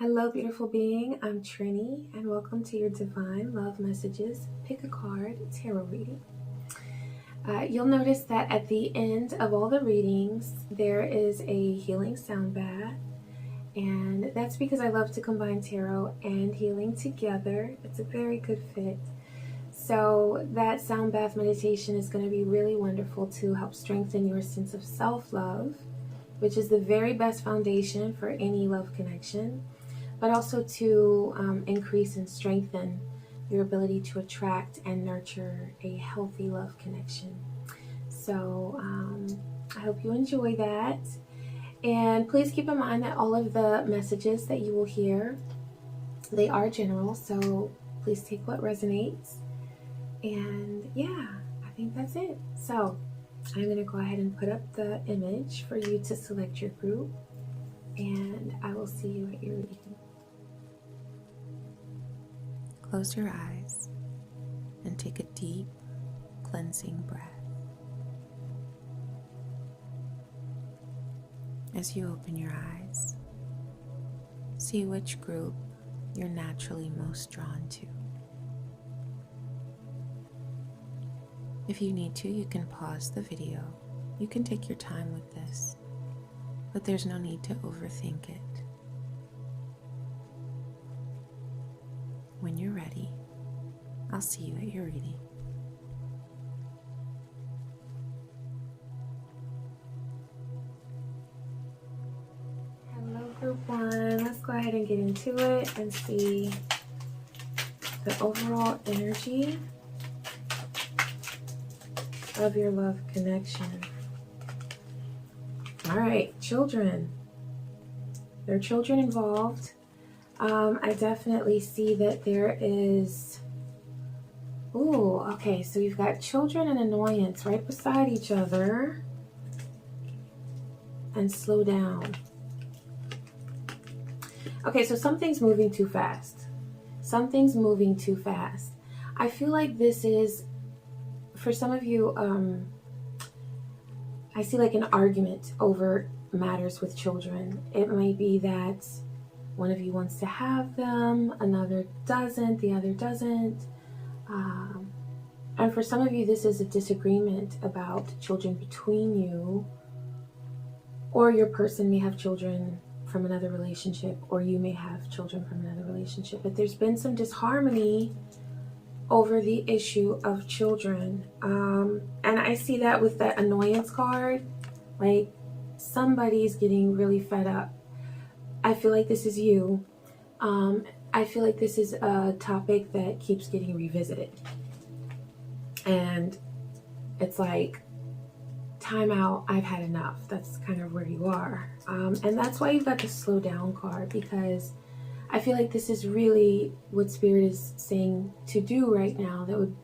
Hello, beautiful being. I'm Trini, and welcome to your Divine Love Messages Pick a Card Tarot reading. You'll notice that at the end of all the readings, there is a healing sound bath, and that's because I love to combine tarot and healing together. It's a very good fit. So that sound bath meditation is going to be really wonderful to help strengthen your sense of self-love, which is the very best foundation for any love connection, but also to increase and strengthen your ability to attract and nurture a healthy love connection. So I hope you enjoy that. And please keep in mind that all of the messages that you will hear, they are general, so please take what resonates. And yeah, I think that's it. So I'm going to go ahead and put up the image for you to select your group, and I will see you at your reading. Close your eyes and take a deep, cleansing breath. As you open your eyes, see which group you're naturally most drawn to. If you need to, you can pause the video. You can take your time with this, but there's no need to overthink it. When you're ready, I'll see you at your reading. Hello, group one. Let's go ahead and get into it and see the overall energy of your love connection. All right, children. There are children involved. I definitely see that there is... Ooh, okay, so you've got children and annoyance right beside each other. And slow down. Okay, so something's moving too fast. Something's moving too fast. I feel like this is, for some of you, I see like an argument over matters with children. It might be that one of you wants to have them, another doesn't, the other doesn't. And for some of you, this is a disagreement about children between you, or your person may have children from another relationship, or you may have children from another relationship. But there's been some disharmony over the issue of children. And I see that with that annoyance card, like somebody's getting really fed up. I feel like this is you. I feel like this is a topic that keeps getting revisited. And it's like, time out, I've had enough. That's kind of where you are. And that's why you've got the slow down card, because I feel like this is really what Spirit is saying to do right now that would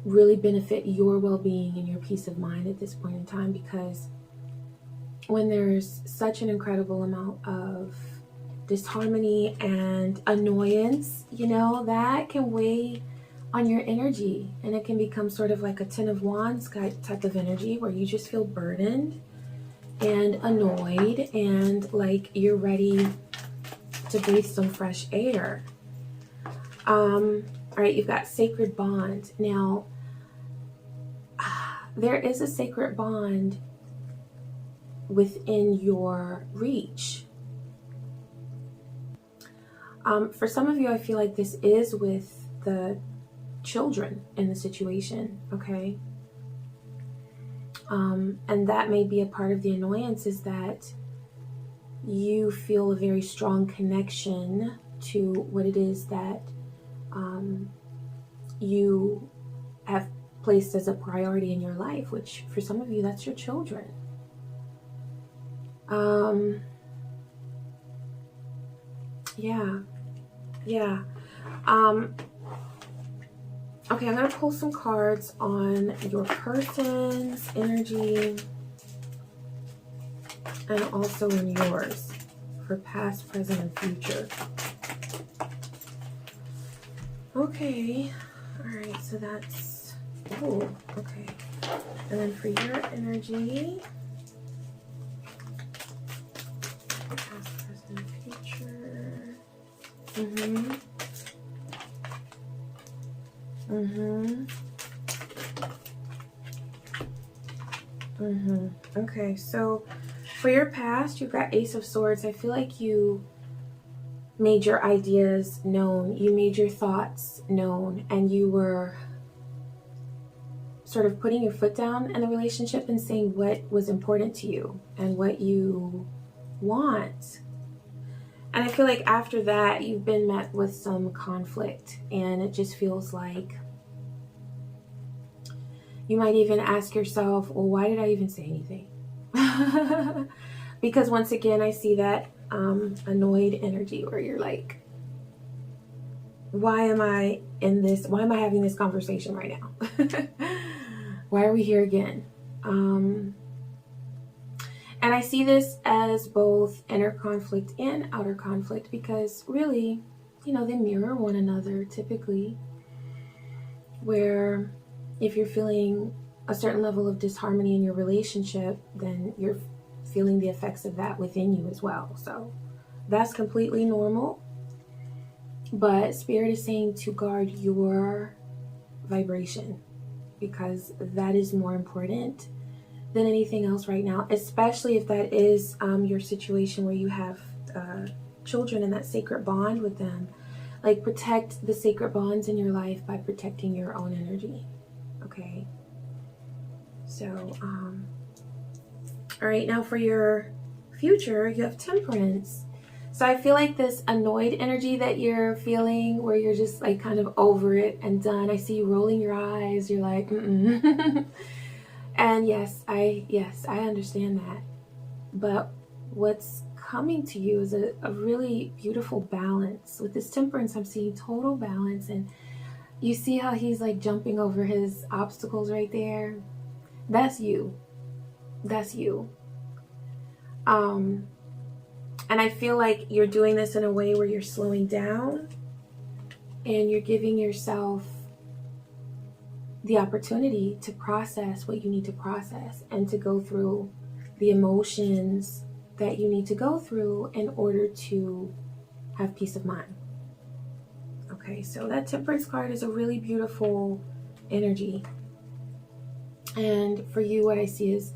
really benefit your well-being and your peace of mind at this point in time. Because when there's such an incredible amount of disharmony and annoyance, you know, that can weigh on your energy, and it can become sort of like a Ten of Wands type of energy where you just feel burdened and annoyed and like you're ready to breathe some fresh air. All right, you've got sacred bond. Now, there is a sacred bond within your reach. For some of you, I feel like this is with the children in the situation, okay? And that may be a part of the annoyance, is that you feel a very strong connection to what it is that you have placed as a priority in your life, which for some of you, that's your children. Yeah. Okay, I'm going to pull some cards on your person's energy and also in yours for past, present, and future. Okay. All right, so that's... Oh, okay. And then for your energy, past, present, future. Mm-hmm. Mm-hmm. Mm-hmm. Okay, so for your past, you've got Ace of Swords. I feel like you made your ideas known. You made your thoughts known, and you were sort of putting your foot down in the relationship and saying what was important to you and what you want. And I feel like after that, you've been met with some conflict, and it just feels like you might even ask yourself, well, why did I even say anything? Because once again, I see that annoyed energy where you're like, why am I in this? Why am I having this conversation right now? Why are we here again? And I see this as both inner conflict and outer conflict because really, you know, they mirror one another typically. Where if you're feeling a certain level of disharmony in your relationship, then you're feeling the effects of that within you as well. So that's completely normal. But Spirit is saying to guard your vibration because that is more important than anything else right now, especially if that is your situation where you have children and that sacred bond with them. Like, protect the sacred bonds in your life by protecting your own energy. Okay. So, all right, now for your future, you have Temperance. So I feel like this annoyed energy that you're feeling where you're just like kind of over it and done. I see you rolling your eyes. You're like, mm-mm. And yes, I understand that. But what's coming to you is a really beautiful balance. With this Temperance, I'm seeing total balance. And you see how he's like jumping over his obstacles right there? That's you. That's you. And I feel like you're doing this in a way where you're slowing down and you're giving yourself the opportunity to process what you need to process and to go through the emotions that you need to go through in order to have peace of mind. Okay, so that Temperance card is a really beautiful energy. And for you, what I see is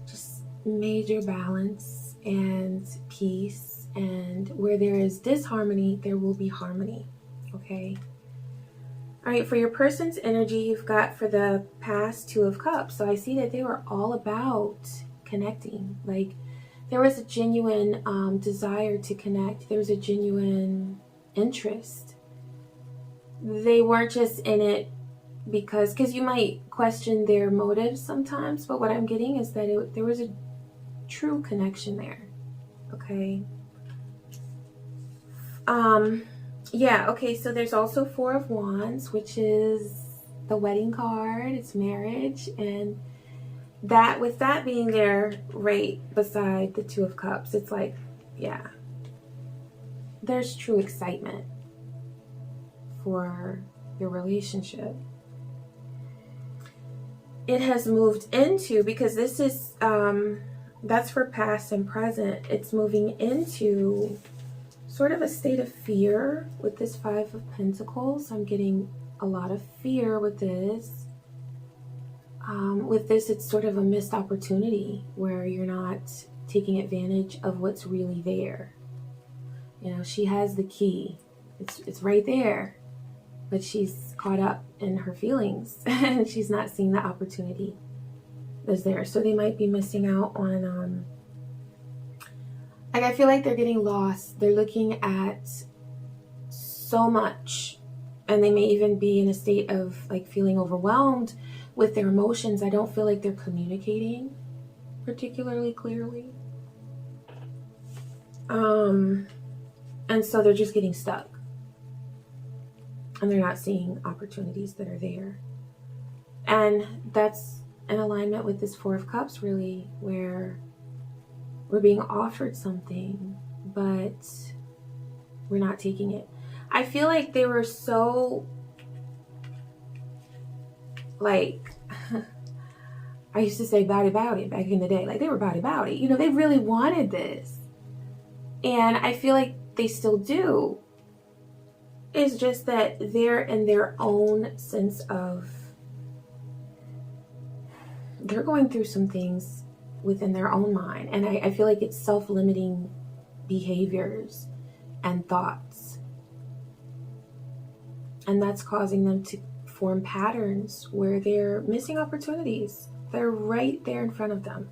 just major balance and peace, and where there is disharmony, there will be harmony. Okay. All right, for your person's energy, you've got for the past Two of Cups. So I see that they were all about connecting. Like, there was a genuine desire to connect. There was a genuine interest. They weren't just in it because you might question their motives sometimes, but what I'm getting is that there was a true connection there. Okay. Yeah, okay, so there's also Four of Wands, which is the wedding card. It's marriage, and that, with that being there right beside the Two of Cups, it's like, yeah, there's true excitement for your relationship. It has moved into, because this is that's for past and present, it's moving into sort of a state of fear with this Five of Pentacles. I'm getting a lot of fear with this. With this, it's sort of a missed opportunity where you're not taking advantage of what's really there. You know, she has the key. It's right there, but she's caught up in her feelings and she's not seeing the opportunity that's there. So they might be missing out on, like, I feel like they're getting lost. They're looking at so much, and they may even be in a state of like feeling overwhelmed with their emotions. I don't feel like they're communicating particularly clearly. And so they're just getting stuck. And they're not seeing opportunities that are there. And that's in alignment with this Four of Cups, really, where we're being offered something, but we're not taking it. I feel like they were so, like, I used to say bowdy bowdy back in the day. Like, they were bowdy bowdy. You know, they really wanted this. And I feel like they still do. It's just that they're in their own sense of, they're going through some things within their own mind. And I feel like it's self-limiting behaviors and thoughts. And that's causing them to form patterns where they're missing opportunities. They're right there in front of them.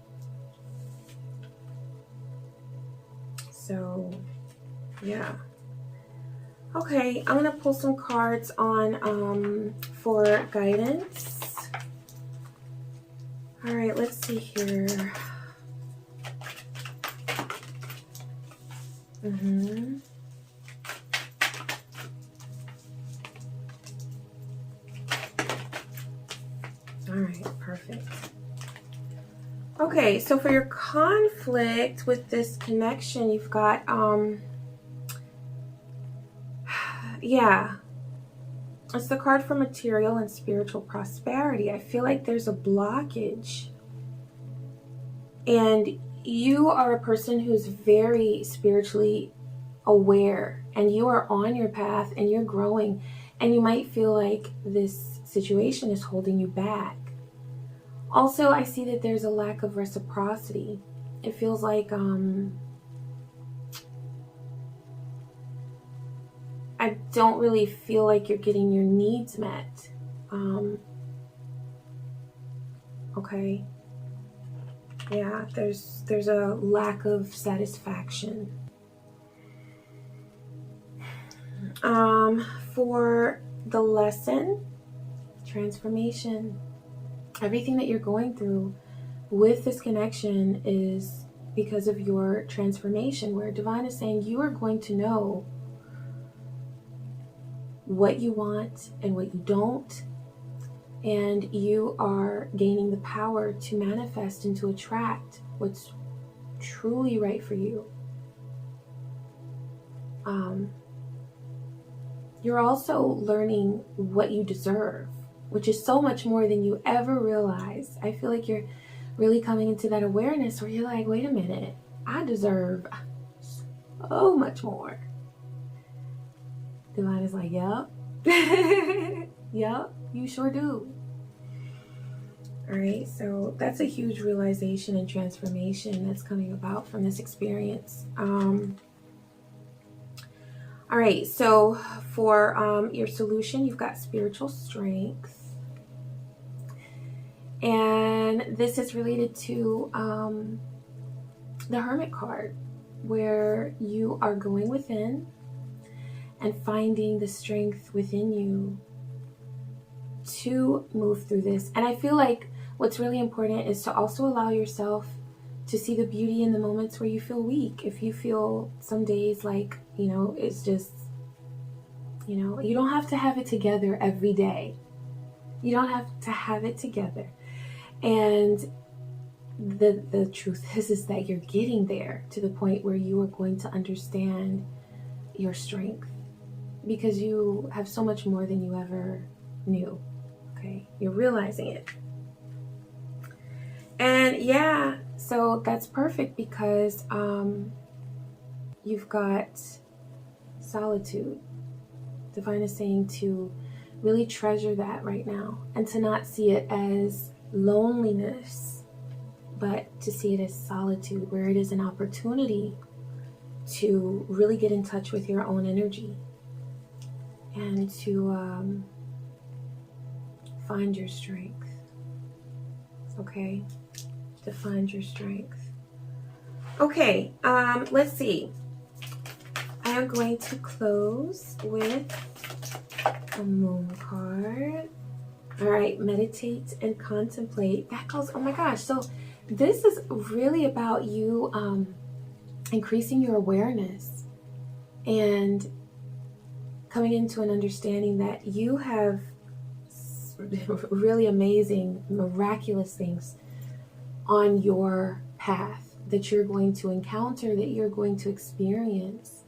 So, yeah. Okay, I'm going to pull some cards on for guidance. All right, let's see here. All right, perfect. Okay, so for your conflict with this connection, you've got, yeah, it's the card for material and spiritual prosperity. I feel like there's a blockage. And you are a person who's very spiritually aware, and you are on your path and you're growing, and you might feel like this situation is holding you back. Also, I see that there's a lack of reciprocity. It feels like I don't really feel like you're getting your needs met. Okay. Yeah, there's a lack of satisfaction. For the lesson, transformation. Everything that you're going through with this connection is because of your transformation, where Divine is saying you are going to know what you want and what you don't, and you are gaining the power to manifest and to attract what's truly right for you. You're also learning what you deserve, which is so much more than you ever realize. I feel like you're really coming into that awareness where you're like, wait a minute, I deserve so much more. Divine is like, yep. Yep, you sure do. All right, so that's a huge realization and transformation that's coming about from this experience. All right, so for your solution, you've got spiritual strength. And this is related to the Hermit card, where you are going within and finding the strength within you to move through this. And I feel like what's really important is to also allow yourself to see the beauty in the moments where you feel weak. If you feel some days like, it's just, you don't have to have it together every day. You don't have to have it together. And the truth is that you're getting there to the point where you are going to understand your strength, because you have so much more than you ever knew. Okay, you're realizing it. And yeah, so that's perfect, because you've got solitude. Divine is saying to really treasure that right now, and to not see it as loneliness, but to see it as solitude, where it is an opportunity to really get in touch with your own energy and to find your strength. Okay, to find your strength. Okay, let's see. I am going to close with a moon card. All right, meditate and contemplate. That goes, oh my gosh. So this is really about you increasing your awareness and coming into an understanding that you have really amazing, miraculous things on your path that you're going to encounter, that you're going to experience.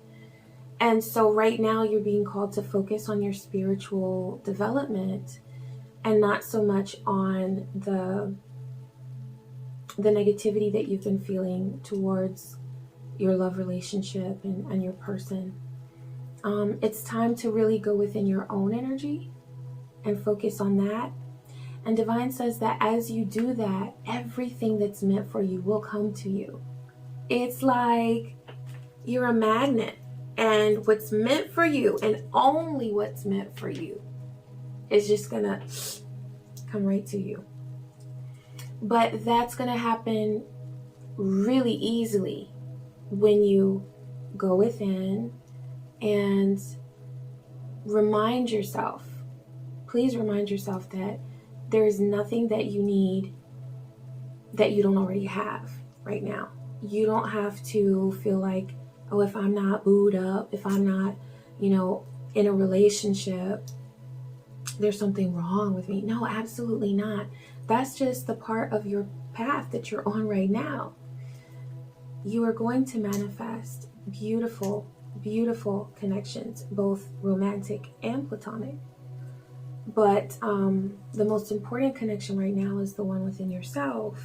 And so right now you're being called to focus on your spiritual development and not so much on the negativity that you've been feeling towards your love relationship and your person. it's time to really go within your own energy and focus on that. And Divine says that as you do that, everything that's meant for you will come to you. It's like you're a magnet, and what's meant for you, and only what's meant for you, is just gonna come right to you. But that's gonna happen really easily when you go within and remind yourself, please remind yourself that there is nothing that you need that you don't already have right now. You don't have to feel like, oh, if I'm not booed up, if I'm not, in a relationship, there's something wrong with me. No, absolutely not. That's just the part of your path that you're on right now. You are going to manifest beautiful, beautiful connections, both romantic and platonic. But the most important connection right now is the one within yourself.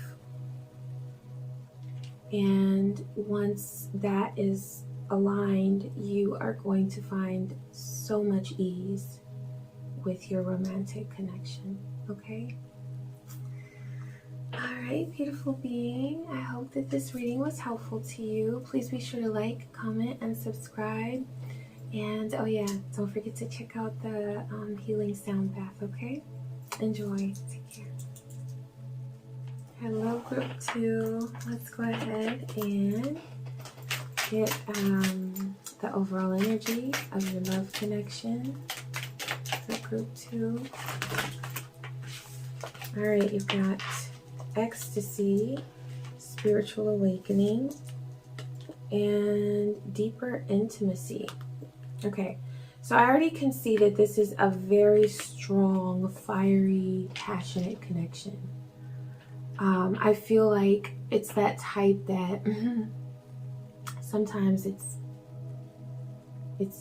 And once that is aligned, you are going to find so much ease with your romantic connection. Okay? All right, beautiful being. I hope that this reading was helpful to you. Please be sure to like, comment, and subscribe. And oh yeah, don't forget to check out the healing sound bath, okay? Enjoy. Take care. Hello, group 2. Let's go ahead and get the overall energy of your love connection for group 2. All right, you've got ecstasy, spiritual awakening, and deeper intimacy. Okay, so I already can see that this is a very strong, fiery, passionate connection. I feel like it's that type that sometimes it's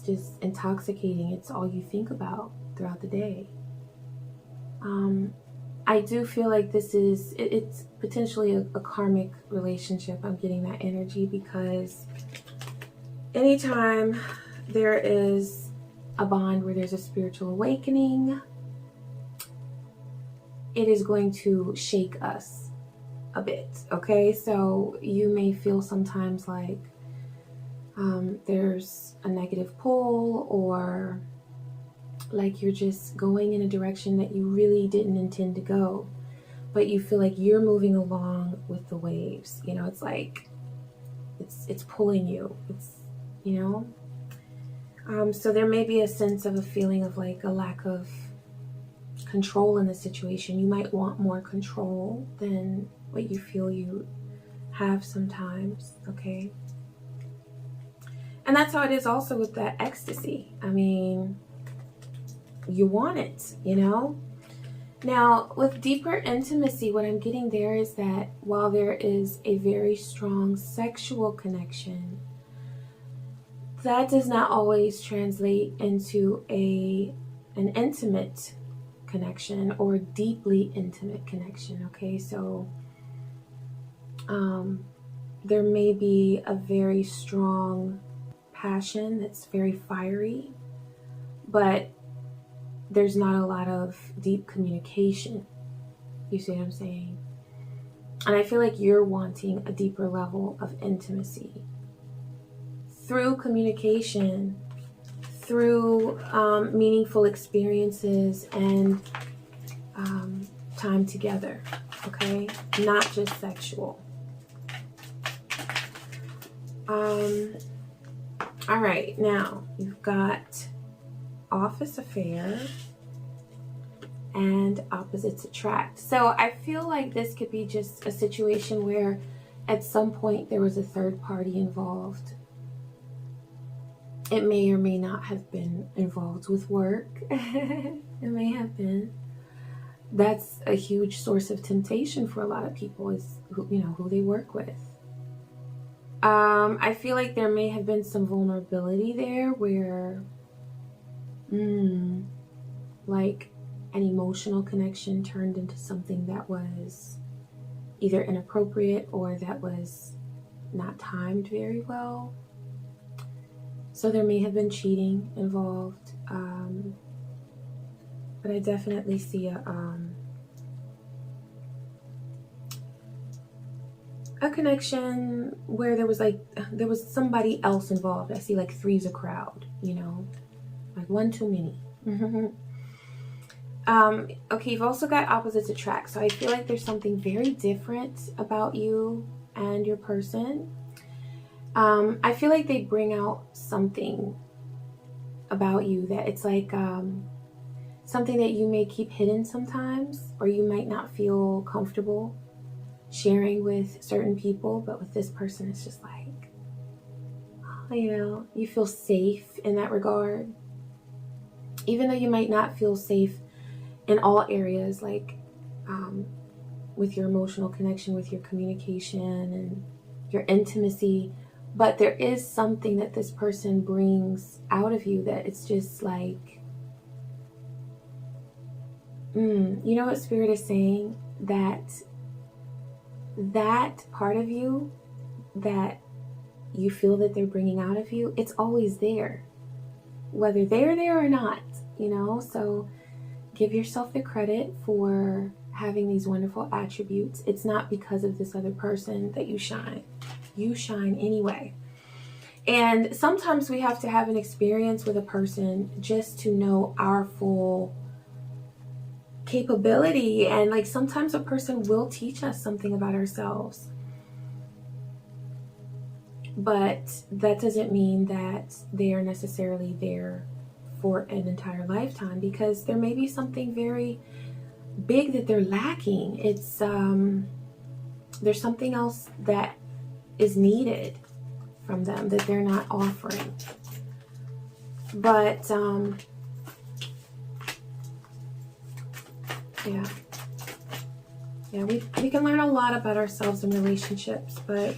just intoxicating. It's all you think about throughout the day. I do feel like this is, it's potentially a karmic relationship. I'm getting that energy because anytime there is a bond where there's a spiritual awakening, it is going to shake us a bit, okay? So you may feel sometimes like there's a negative pull, or like you're just going in a direction that you really didn't intend to go, but you feel like you're moving along with the waves. It's like it's pulling you. So there may be a sense of a feeling of like a lack of control in the situation. You might want more control than what you feel you have sometimes, okay? And that's how it is also with that ecstasy. I mean, you want it, Now, with deeper intimacy, what I'm getting there is that while there is a very strong sexual connection, that does not always translate into an intimate connection or deeply intimate connection, okay? So there may be a very strong passion that's very fiery, but there's not a lot of deep communication. You see what I'm saying? And I feel like you're wanting a deeper level of intimacy through communication, through meaningful experiences and time together, okay? Not just sexual. All right, now you've got office affair and opposites attract. So I feel like this could be just a situation where at some point there was a third party involved. It may or may not have been involved with work. It may have been. That's a huge source of temptation for a lot of people, is who they work with. I feel like there may have been some vulnerability there where like an emotional connection turned into something that was either inappropriate or that was not timed very well. So there may have been cheating involved, but I definitely see a connection where there was somebody else involved. I see like three's a crowd, you know, like one too many. Okay, you've also got opposites attract. So I feel like there's something very different about you and your person. I feel like they bring out something about you that it's like something that you may keep hidden sometimes, or you might not feel comfortable sharing with certain people, but with this person it's just like, you know, you feel safe in that regard, even though you might not feel safe in all areas, like with your emotional connection, with your communication and your intimacy. But there is something that this person brings out of you that it's just like, you know what Spirit is saying? That part of you that you feel that they're bringing out of you, it's always there, whether they're there or not, you know? So give yourself the credit for having these wonderful attributes. It's not because of this other person that you shine. You shine anyway. And sometimes we have to have an experience with a person just to know our full capability. And like sometimes a person will teach us something about ourselves. But that doesn't mean that they are necessarily there for an entire lifetime, because there may be something very big that they're lacking. It's there's something else that is needed from them that they're not offering. But yeah, we can learn a lot about ourselves in relationships, but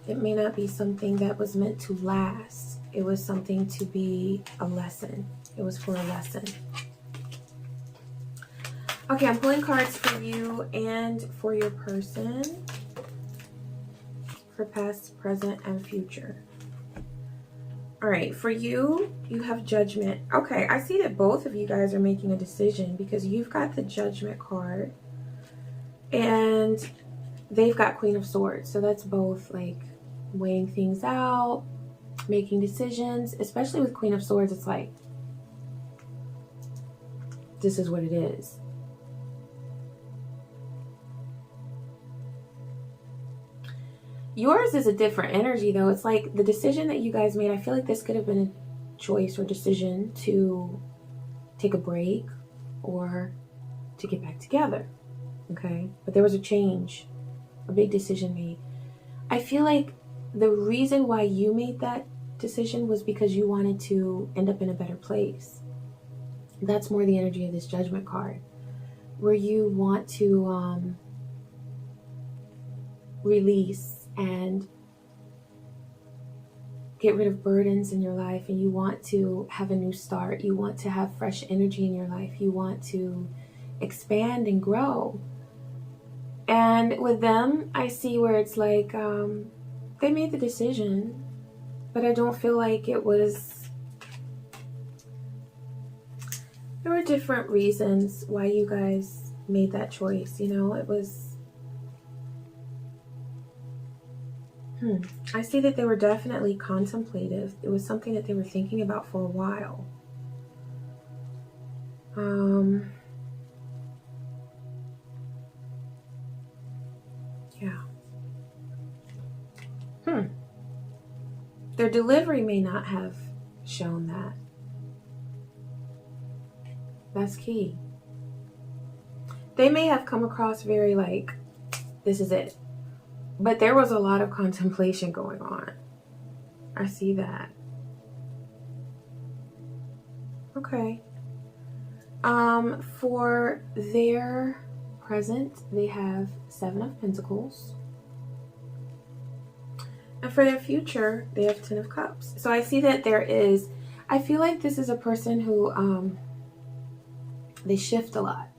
it may not be something that was meant to last. It was something to be a lesson. It was for a lesson. Okay, I'm pulling cards for you and for your person, for past, present, and future. All right, for you, you have Judgment. Okay, I see that both of you guys are making a decision, because you've got the Judgment card and they've got Queen of Swords. So that's both like weighing things out, making decisions. Especially with Queen of Swords, it's like, this is what it is. Yours is a different energy though. It's like the decision that you guys made, I feel like this could have been a choice or decision to take a break or to get back together. Okay, but there was a change, a big decision made. I feel like the reason why you made that decision was because you wanted to end up in a better place. That's more the energy of this Judgment card, where you want to release and get rid of burdens in your life, and you want to have a new start. You want to have fresh energy in your life. You want to expand and grow. And with them, I see where it's like they made the decision, but I don't feel like it was... There were different reasons why you guys made that choice, you know? It was... I see that they were definitely contemplative. It was something that they were thinking about for a while. Yeah. Their delivery may not have shown that. That's key. They may have come across very like, this is it. But there was a lot of contemplation going on. I see that. Okay. For their present, they have 7 of Pentacles. And for their future, they have 10 of Cups. So I see that there is... I feel like this is a person who... they shift a lot.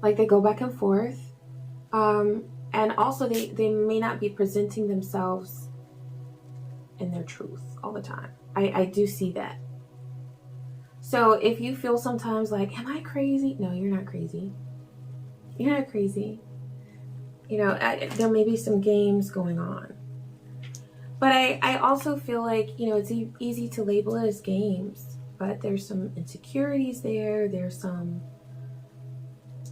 Like they go back and forth. And also they may not be presenting themselves in their truth all the time. I do see that. So if you feel sometimes like, am I crazy? No, you're not crazy. You're not crazy. You know, there may be some games going on. But I also feel like, you know, it's easy to label it as games. But there's some insecurities there. There's some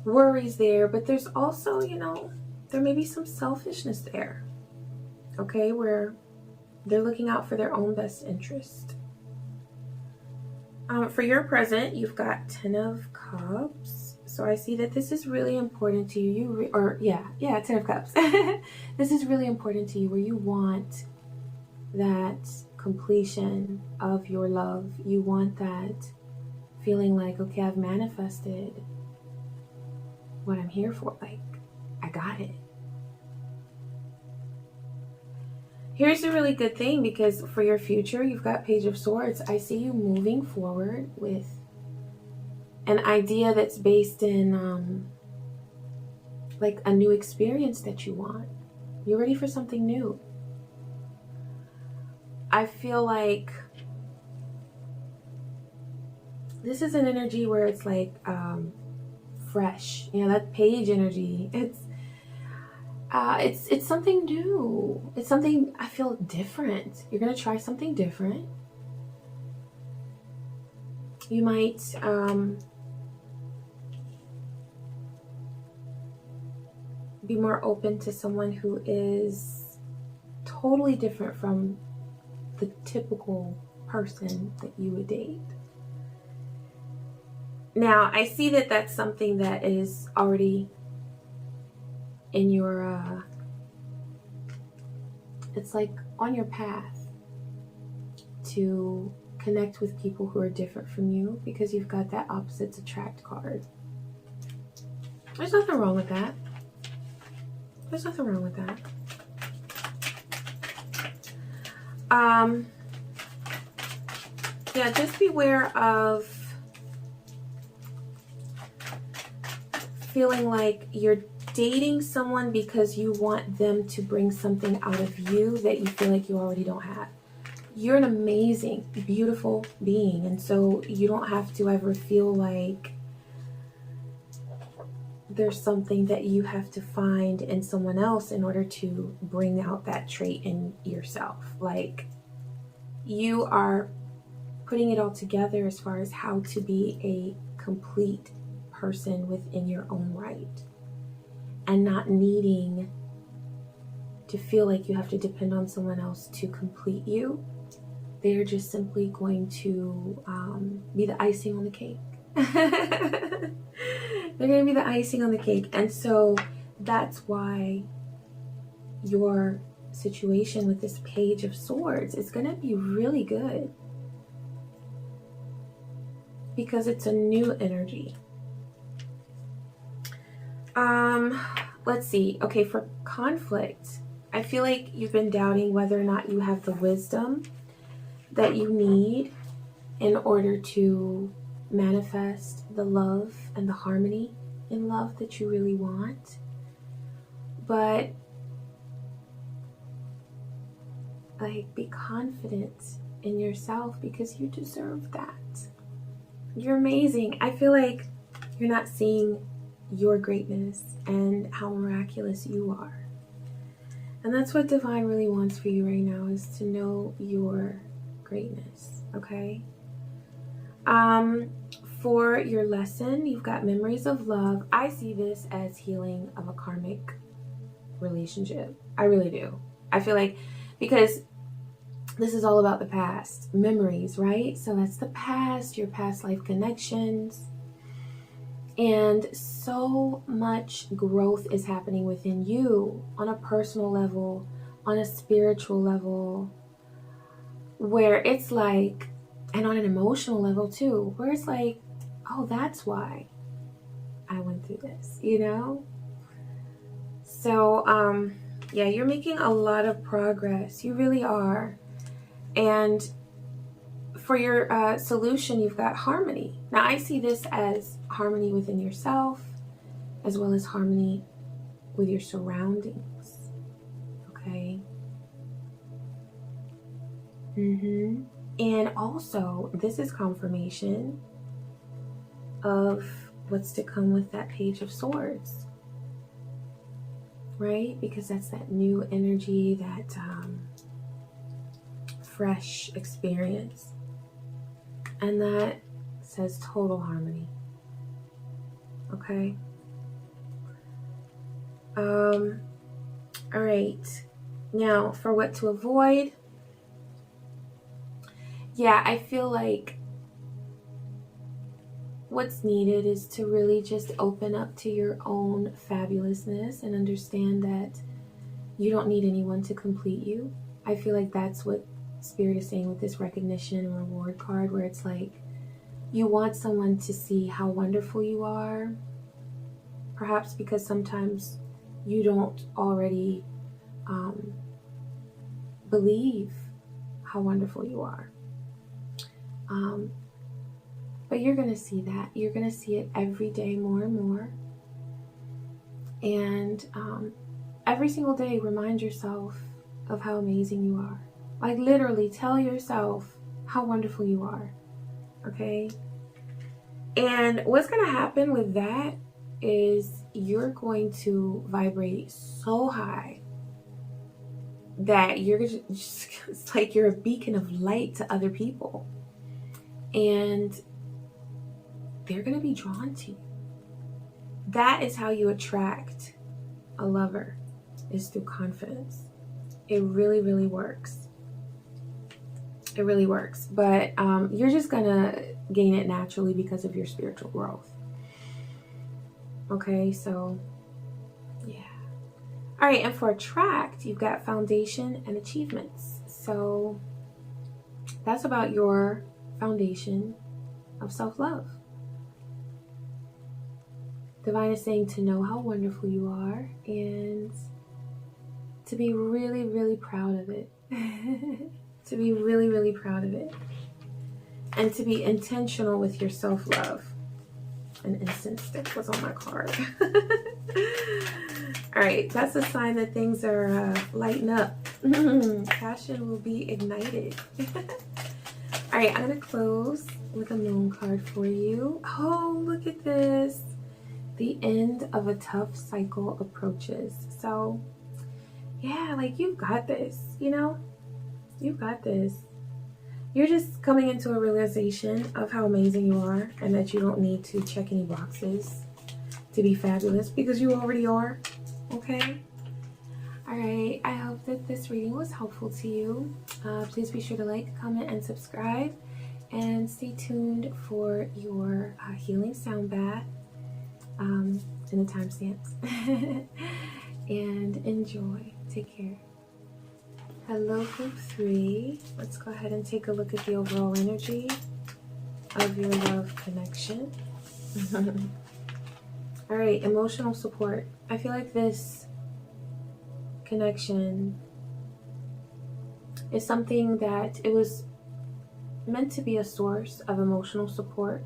worries there. But there's also, you know, there may be some selfishness there. Okay, where they're looking out for their own best interest. For your present, you've got 10 of Cups. So I see that this is really important to you. 10 of Cups. This is really important to you, where you want that completion of your love. You want that feeling like, okay, I've manifested what I'm here for. Like, I got it. Here's a really good thing, because for your future, you've got Page of Swords. I see you moving forward with an idea that's based in like a new experience that you want. You're ready for something new. I feel like this is an energy where it's like fresh. You know, that page energy. It's something new. It's something, I feel, different. You're gonna try something different. You might be more open to someone who is totally different from the typical person that you would date. Now, I see that that's something that is already in your, it's like on your path to connect with people who are different from you, because you've got that opposites attract card. There's nothing wrong with that. There's nothing wrong with that. Yeah, just beware of feeling like you're dating someone because you want them to bring something out of you that you feel like you already don't have. You're an amazing, beautiful being, and so you don't have to ever feel like there's something that you have to find in someone else in order to bring out that trait in yourself. Like, you are putting it all together as far as how to be a complete person within your own right, and not needing to feel like you have to depend on someone else to complete you. They're just simply going to be the icing on the cake. They're going to be the icing on the cake. And so that's why your situation with this Page of Swords is going to be really good, because it's a new energy. Let's see. Okay, for conflict, I feel like you've been doubting whether or not you have the wisdom that you need in order to manifest the love and the harmony in love that you really want. But like, be confident in yourself, because you deserve that. You're amazing. I feel like you're not seeing your greatness and how miraculous you are. And that's what Divine really wants for you right now, is to know your greatness, okay? For your lesson, you've got Memories of Love. I see this as healing of a karmic relationship. I really do. I feel like, because this is all about the past. Memories, right? So that's the past, your past life connections. And so much growth is happening within you on a personal level, on a spiritual level, where it's like, and on an emotional level too, where it's like, oh, that's why I went through this, you know? So, yeah, you're making a lot of progress. You really are. And for your solution, you've got harmony. Now, I see this as harmony within yourself, as well as harmony with your surroundings, okay? And also, this is confirmation of what's to come with that Page of Swords, right? Because that's that new energy, that fresh experience. And that says total harmony. Okay. All right. Now, for what to avoid. Yeah, I feel like what's needed is to really just open up to your own fabulousness and understand that you don't need anyone to complete you. I feel like that's what Spirit is saying with this recognition and reward card, where it's like you want someone to see how wonderful you are, perhaps because sometimes you don't already believe how wonderful you are. But you're going to see that. You're going to see it every day more and more. And every single day, remind yourself of how amazing you are. Like literally tell yourself how wonderful you are. Okay? And what's going to happen with that is you're going to vibrate so high that you're just, it's like you're a beacon of light to other people. And they're going to be drawn to you. That is how you attract a lover, is through confidence. It really, really works. It really works. But you're just going to gain it naturally because of your spiritual growth. Okay, so yeah. All right, and for attract, you've got foundation and achievements. So that's about your foundation of self-love. Divine is saying to know how wonderful you are and to be really, really proud of it. To be really, really proud of it. And to be intentional with your self-love. An incense stick was on my card. All right, that's a sign that things are lighting up. Passion will be ignited. All right, I'm going to close with a moon card for you. Oh, look at this. The end of a tough cycle approaches. So, yeah, like you've got this, you know? You've got this. You're just coming into a realization of how amazing you are and that you don't need to check any boxes to be fabulous because you already are. Okay? All right. I hope that this reading was helpful to you. Please be sure to like, comment, and subscribe. And stay tuned for your healing sound bath and the timestamps. And enjoy. Take care. Hello, group 3. Let's go ahead and take a look at the overall energy of your love connection. All right, emotional support. I feel like this connection is something that it was meant to be a source of emotional support.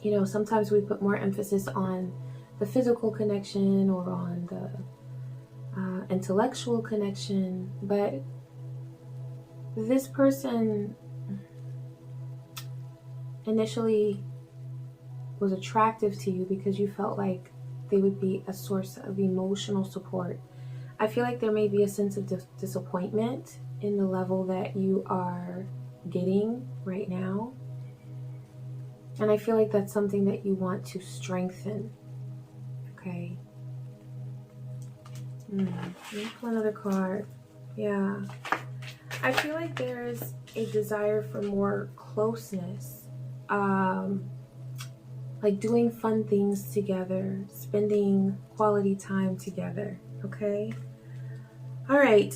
You know, sometimes we put more emphasis on the physical connection or on the intellectual connection, but this person initially was attractive to you because you felt like they would be a source of emotional support. I feel like there may be a sense of disappointment in the level that you are getting right now. And I feel like that's something that you want to strengthen. Okay. Let me pull another card. Yeah. I feel like there's a desire for more closeness. Like doing fun things together, spending quality time together. Okay. All right.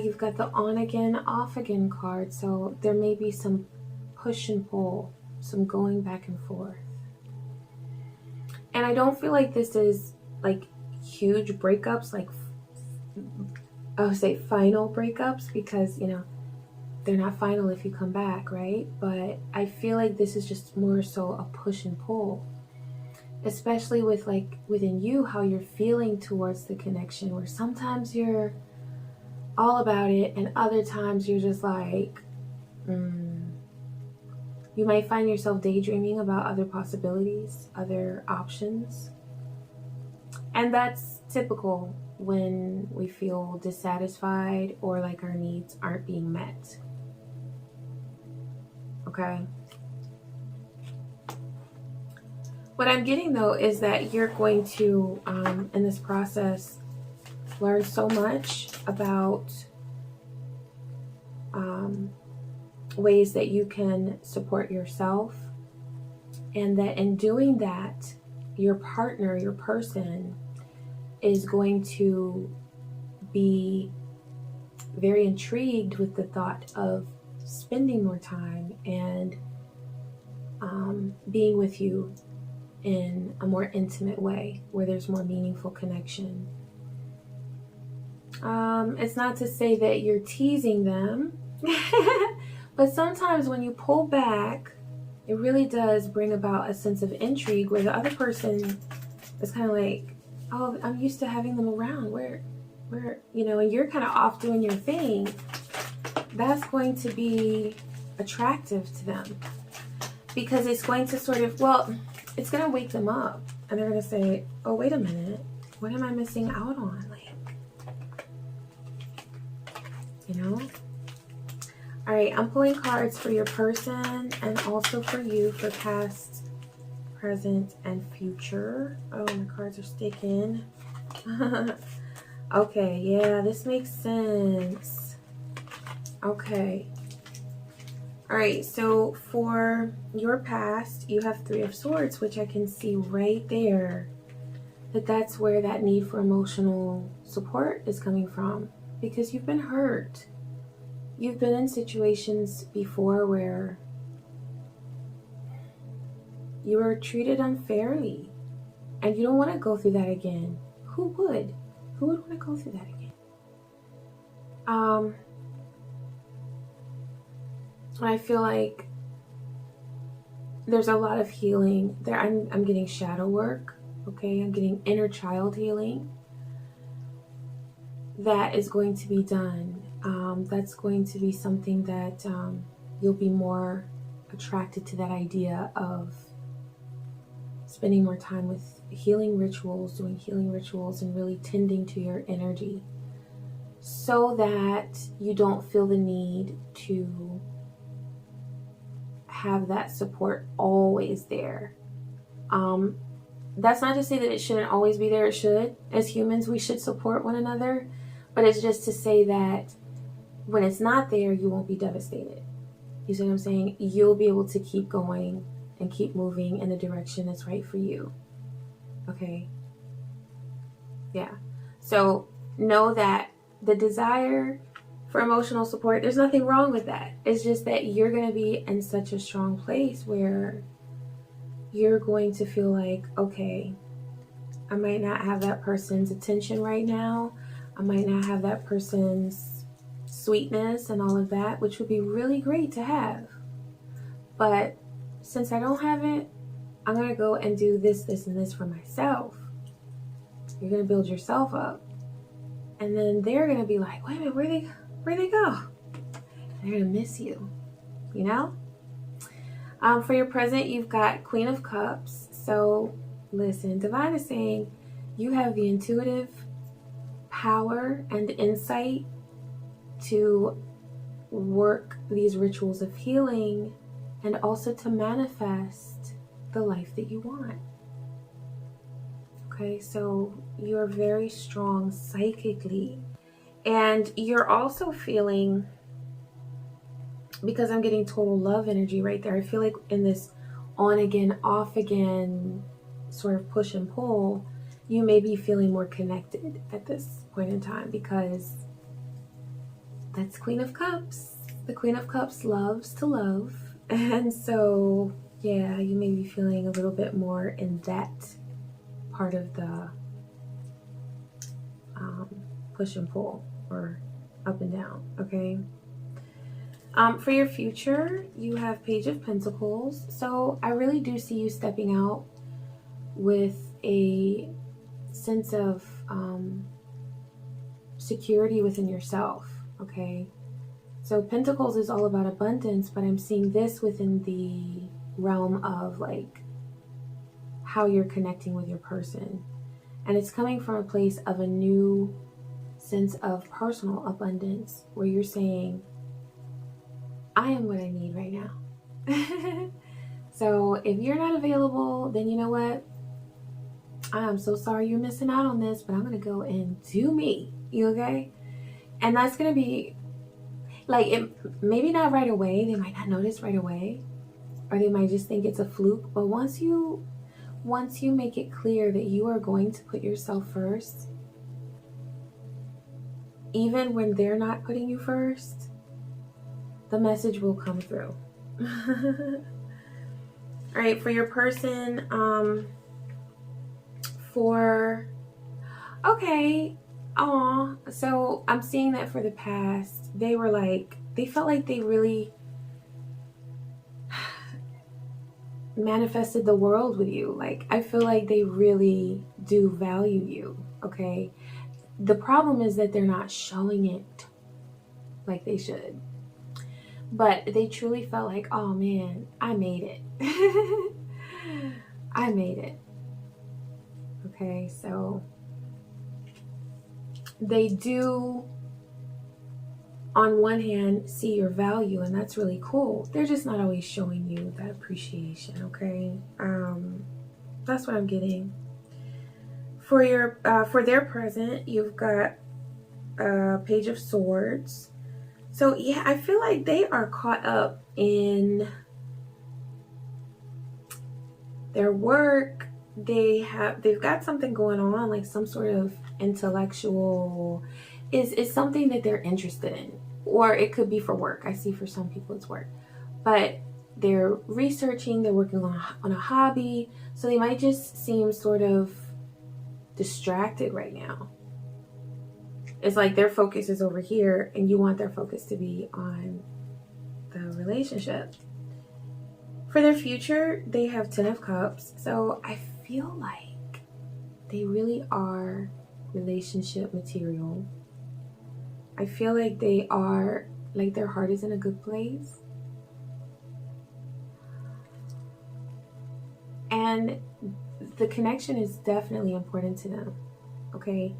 You've got the on again, off again card. So there may be some push and pull, some going back and forth. And I don't feel like this is like huge breakups, like I would say final breakups, because, you know, they're not final if you come back, right? But I feel like this is just more so a push and pull, especially with like within you, how you're feeling towards the connection, where sometimes you're all about it, and other times you're just like, you might find yourself daydreaming about other possibilities, other options. And that's typical when we feel dissatisfied or like our needs aren't being met. Okay? What I'm getting though is that you're going to, in this process, learn so much about ways that you can support yourself, and that in doing that, your partner, your person, is going to be very intrigued with the thought of spending more time and being with you in a more intimate way where there's more meaningful connection. It's not to say that you're teasing them, but sometimes when you pull back, it really does bring about a sense of intrigue where the other person is kind of like, oh, I'm used to having them around. Where, and you're kind of off doing your thing. That's going to be attractive to them because it's going to sort of, it's going to wake them up, and they're going to say, oh, wait a minute. What am I missing out on? All right, I'm pulling cards for your person and also for you for past, present, and future. Oh, my cards are sticking. Okay, yeah, this makes sense. Okay. All right, so for your past, you have 3 of Swords, which I can see right there. That's where that need for emotional support is coming from, because you've been hurt. You've been in situations before where you were treated unfairly, and you don't want to go through that again. Who would? Who would want to go through that again? I feel like there's a lot of healing there. I'm getting shadow work. Okay, I'm getting inner child healing that is going to be done. That's going to be something that you'll be more attracted to, that idea of spending more time with healing rituals, doing healing rituals, and really tending to your energy so that you don't feel the need to have that support always there. That's not to say that it shouldn't always be there. It should. As humans, we should support one another. But it's just to say that when it's not there, you won't be devastated. You see what I'm saying? You'll be able to keep going and keep moving in the direction that's right for you. Okay? Yeah. So know that the desire for emotional support, there's nothing wrong with that. It's just that you're going to be in such a strong place where you're going to feel like, okay, I might not have that person's attention right now. I might not have that person's sweetness and all of that, which would be really great to have. But since I don't have it, I'm going to go and do this, this, and this for myself. You're going to build yourself up. And then they're going to be like, wait a minute, where'd they go? They're going to miss you, you know? For your present, you've got Queen of Cups. So listen, Divine is saying you have the intuitive power and insight to work these rituals of healing and also to manifest the life that you want. Okay, so you're very strong psychically, and you're also feeling, because I'm getting total love energy right there, I feel like in this on again, off again sort of push and pull, you may be feeling more connected at this point in time, because that's Queen of Cups. The Queen of Cups loves to love. And so, yeah, you may be feeling a little bit more in that part of the push and pull, or up and down, okay? For your future, you have Page of Pentacles. So I really do see you stepping out with a sense of security within yourself, okay? So Pentacles is all about abundance, but I'm seeing this within the realm of like how you're connecting with your person. And it's coming from a place of a new sense of personal abundance where you're saying, I am what I need right now. So if you're not available, then you know what? I am so sorry you're missing out on this, but I'm going to go and do me. You okay? And that's going to be like, it, maybe not right away. They might not notice right away, or they might just think it's a fluke. But once you make it clear that you are going to put yourself first, even when they're not putting you first, the message will come through. All right, for your person, so I'm seeing that for the past, they felt like they really manifested the world with you. Like, I feel like they really do value you, okay? The problem is that they're not showing it like they should. But they truly felt like, oh man, I made it. I made it. Okay, so they do, on one hand, see your value, and that's really cool. They're just not always showing you that appreciation, okay? That's what I'm getting. For their present, you've got a Page of Swords. So yeah, I feel like they are caught up in their work. They've got something going on, like some sort of intellectual, is something that they're interested in, or it could be for work. I see for some people it's work, but they're researching, they're working on a hobby, so they might just seem sort of distracted right now. It's like their focus is over here, and you want their focus to be on the relationship. For their future, they have 10 of Cups. So I feel like they really are relationship material. I feel like they are, like their heart is in a good place. And the connection is definitely important to them, okay?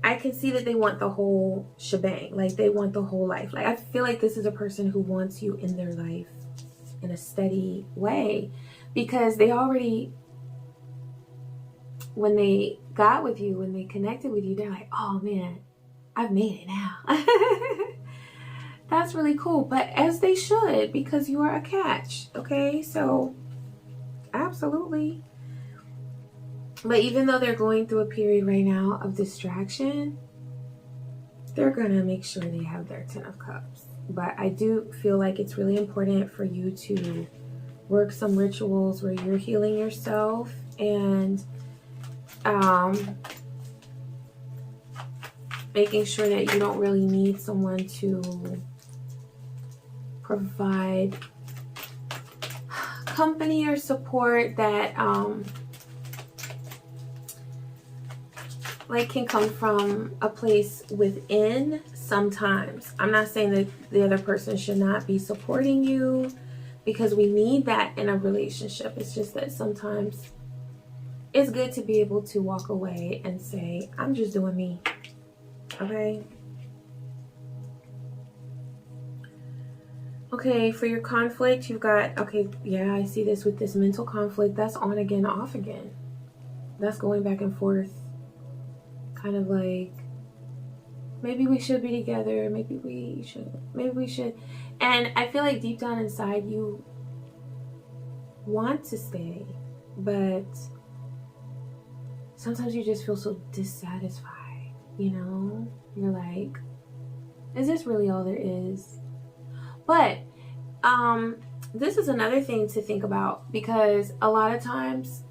I can see that they want the whole shebang. Like, they want the whole life. Like, I feel like this is a person who wants you in their life in a steady way, because they already, when they got with you, when they connected with you, they're like, oh man, I've made it now. That's really cool. But as they should, because you are a catch. Okay, so absolutely. But even though they're going through a period right now of distraction, they're gonna make sure they have their 10 of Cups. But I do feel like it's really important for you to work some rituals where you're healing yourself and making sure that you don't really need someone to provide company or support that like can come from a place within. Sometimes I'm not saying that the other person should not be supporting you, because we need that in a relationship. It's just that sometimes it's good to be able to walk away and say, I'm just doing me. Okay. Okay, for your conflict, you've got, okay, yeah, I see this with this mental conflict. That's on again, off again. That's going back and forth. Kind of like, maybe we should be together. Maybe we should. And I feel like deep down inside you want to stay, but sometimes you just feel so dissatisfied, you know? You're like, is this really all there is? But this is another thing to think about, because a lot of times,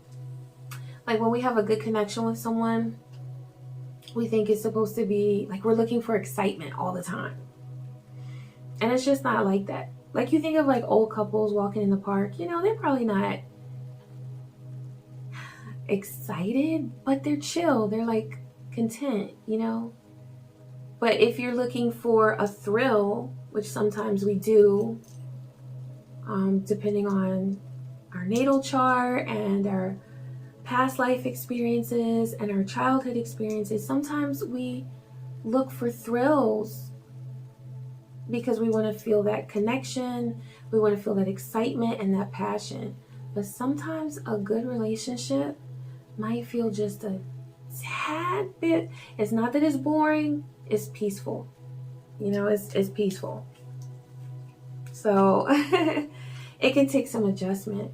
like when we have a good connection with someone, we think it's supposed to be like we're looking for excitement all the time. And it's just not like that. Like, you think of like old couples walking in the park, you know, they're probably not excited, but they're chill. They're like content, you know? But if you're looking for a thrill, which sometimes we do, depending on our natal chart and our past life experiences and our childhood experiences, sometimes we look for thrills because we want to feel that connection, we want to feel that excitement and that passion. But sometimes a good relationship might feel just a tad bit, it's not that it's boring, it's peaceful. You know, it's peaceful. So it can take some adjustment,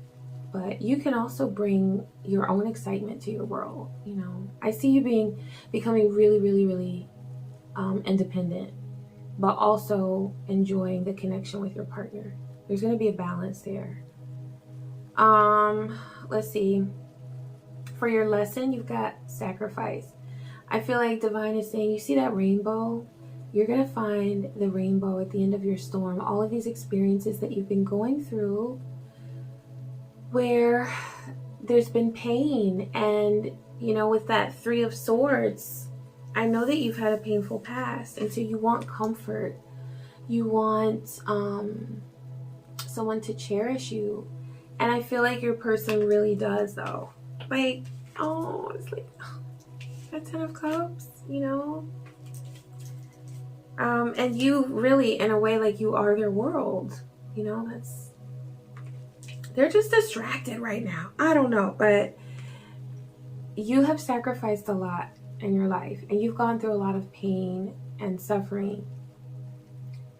but you can also bring your own excitement to your world. You know, I see you becoming really, really, really independent, but also enjoying the connection with your partner. There's going to be a balance there. Let's see. For your lesson, you've got sacrifice. I feel like Divine is saying, you see that rainbow? You're going to find the rainbow at the end of your storm. All of these experiences that you've been going through where there's been pain. And, you know, with that 3 of Swords, I know that you've had a painful past. And so you want comfort. You want someone to cherish you. And I feel like your person really does, though. Like, oh, it's like that 10 of Cups, you know? And you really, in a way, like you are their world. You know, they're just distracted right now. I don't know, but you have sacrificed a lot in your life, and you've gone through a lot of pain and suffering.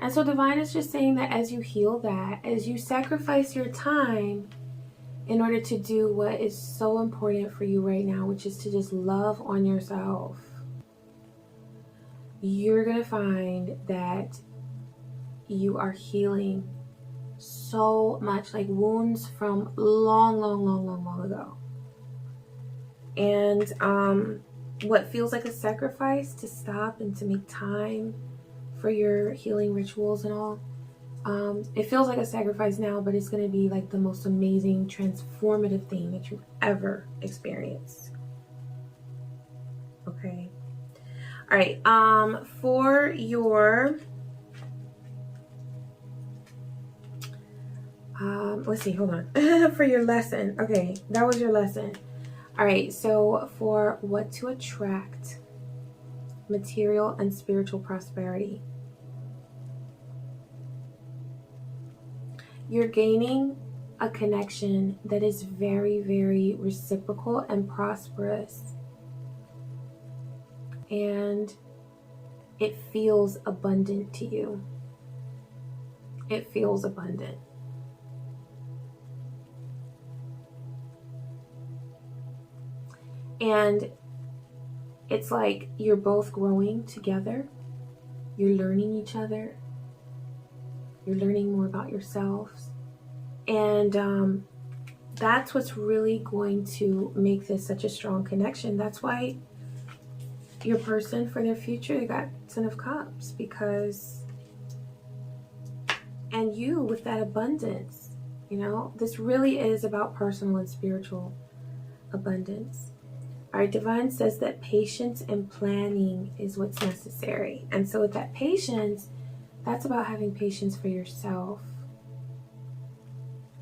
And so Divine is just saying that as you heal that, as you sacrifice your time in order to do what is so important for you right now, which is to just love on yourself, you're going to find that you are healing so much, like wounds from long ago. And what feels like a sacrifice to stop and to make time for your healing rituals and all, it feels like a sacrifice now, but it's going to be like the most amazing, transformative thing that you've ever experienced. Okay. All right. For your, let's see, hold on. For your lesson. Okay. That was your lesson. All right. So for what to attract material and spiritual prosperity, you're gaining a connection that is very, very reciprocal and prosperous. And it feels abundant to you. It feels abundant. And it's like you're both growing together. You're learning each other. You're learning more about yourselves. And that's what's really going to make this such a strong connection. That's why your person, for their future, they got 10 of Cups, because, and you with that abundance, you know, this really is about personal and spiritual abundance. Our Divine says that patience and planning is what's necessary. And so with that patience, that's about having patience for yourself,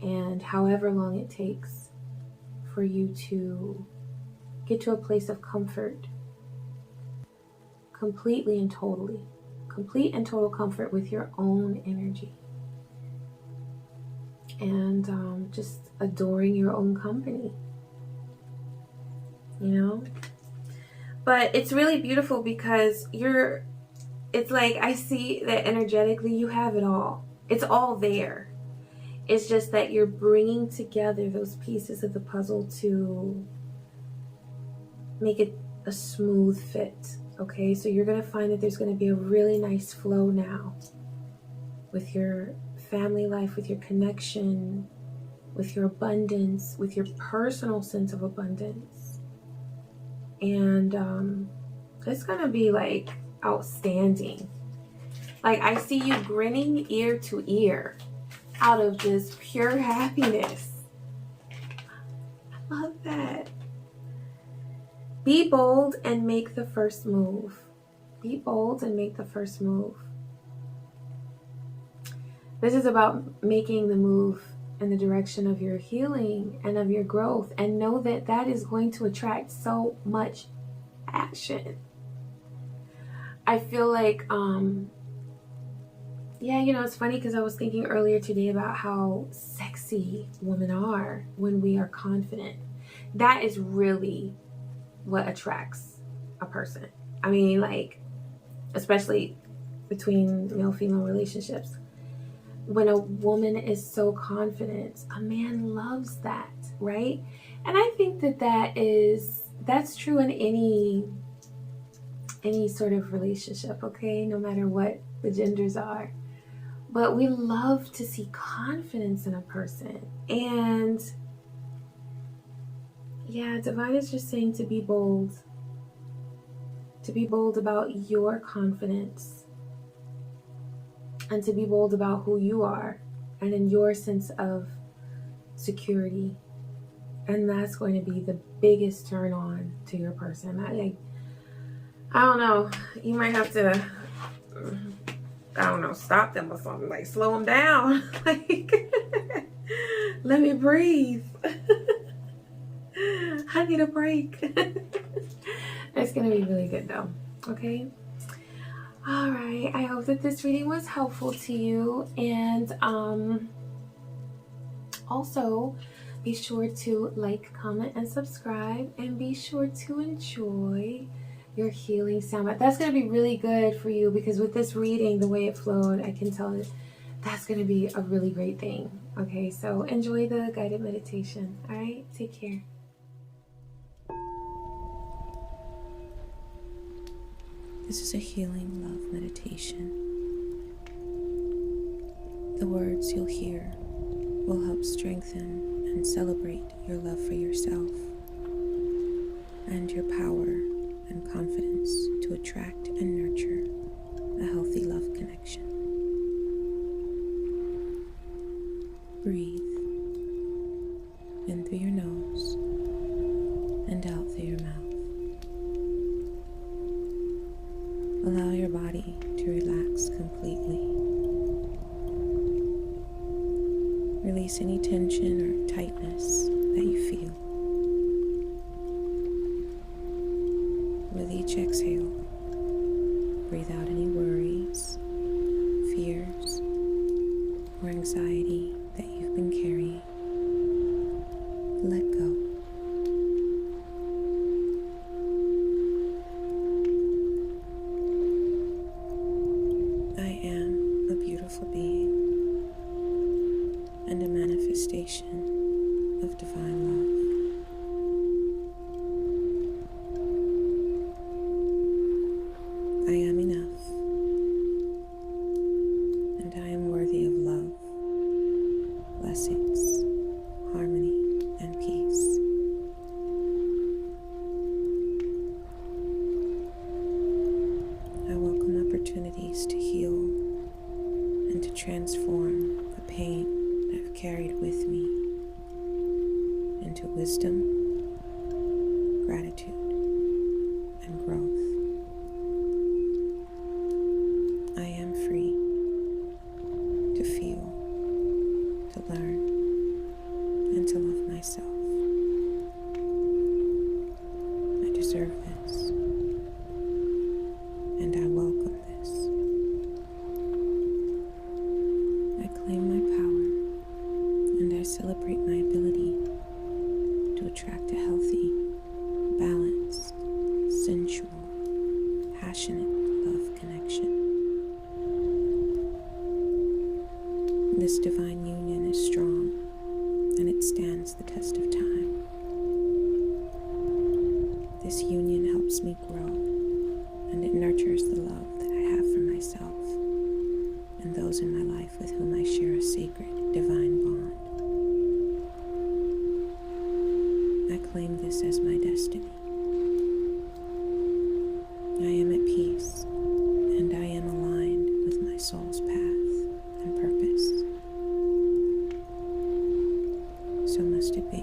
and however long it takes for you to get to a place of comfort, completely and totally, complete and total comfort with your own energy, and just adoring your own company, you know? But it's really beautiful because it's like I see that energetically you have it all. It's all there. It's just that you're bringing together those pieces of the puzzle to make it a smooth fit. Okay, so you're going to find that there's going to be a really nice flow now with your family life, with your connection, with your abundance, with your personal sense of abundance. And it's going to be like outstanding. Like I see you grinning ear to ear out of just pure happiness. I love that. Be bold and make the first move. Be bold and make the first move. This is about making the move in the direction of your healing and of your growth, and know that that is going to attract so much action. I feel like, it's funny because I was thinking earlier today about how sexy women are when we are confident. That is really what attracts a person. I mean, like, especially between male-female relationships. When a woman is so confident, a man loves that, right? And I think that's true in any sort of relationship, okay? No matter what the genders are. But we love to see confidence in a person. And yeah, Divine is just saying to be bold. To be bold about your confidence. And to be bold about who you are. And in your sense of security. And that's going to be the biggest turn on to your person. I don't know. You might have to, stop them or something. Like, slow them down. Like, let me breathe. I need a break. It's going to be really good though. Okay? All right. I hope that this reading was helpful to you. And also, be sure to like, comment, and subscribe. And be sure to enjoy your healing sound bath. That's going to be really good for you, because with this reading, the way it flowed, I can tell that that's going to be a really great thing. Okay, so enjoy the guided meditation. All right, take care. This is a healing love meditation. The words you'll hear will help strengthen and celebrate your love for yourself and your power and confidence to attract and nurture a healthy love connection. Breathe in through your nose and out through your mouth. Allow your body to relax completely. Release any tension or tightness that you feel. With each exhale, breathe out any worries, fears, or anxiety that you've been carrying. Let go. I am a beautiful being and a manifestation of divine love. I am enough, and I am worthy of love, blessings, harmony, and peace. I welcome opportunities to heal and to transform the pain I've carried with me into wisdom, gratitude, and growth. I am free to feel, to learn, and to love myself. I deserve this, and I welcome this. I claim my power, and I celebrate my ability to attract a healthy, balanced, sensual, passionate love connection. This divine union is strong, and it stands the test of time. This union helps me grow, and it nurtures the love that I have for myself and those in my life with whom I share a sacred, divine bond. I claim this as my destiny. I am at peace, and I am aligned with my soul's path and purpose. So must it be.